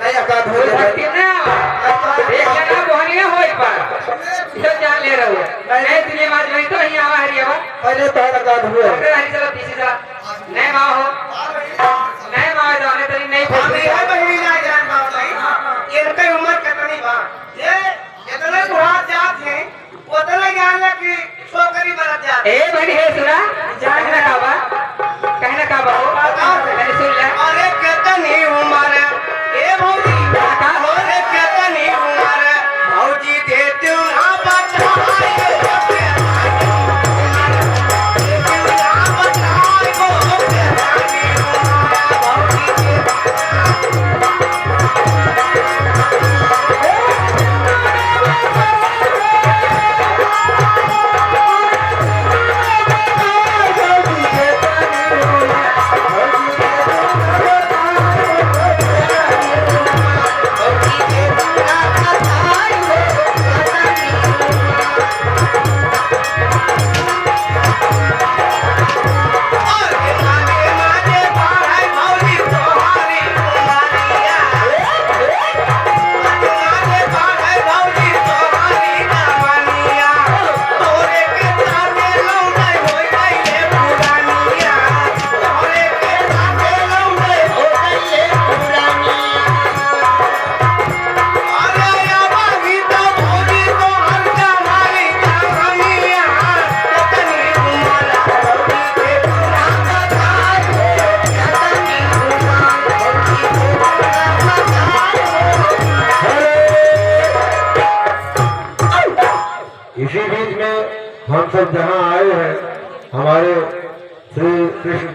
नहीं अकाद हो भक्ति ना देख लेना बोहनिया होई पर इसे जान ले रहो नहीं तुझे बात नहीं तो नहीं आवा हरी आवा पहले तो अकाद हुए अरे हरी चलो पीछे चला नहीं माँ हो नहीं माँ तो ने तेरी नहीं हमें है बहिनी ना जान बात नहीं ये कई उम्र कितनी बा ये इतने बुढ़ा जात है उतना ज्ञान है कि छोकरी बरत जात ए बड़ी है सुना कहना का बा हो मैंने सुन लिया अरे कितनी उम्र ए भौजी का हो अरे कितनी उम्र भौजी दे तू ना इसी बीच में हम सब जहाँ आए हैं हमारे श्री कृष्ण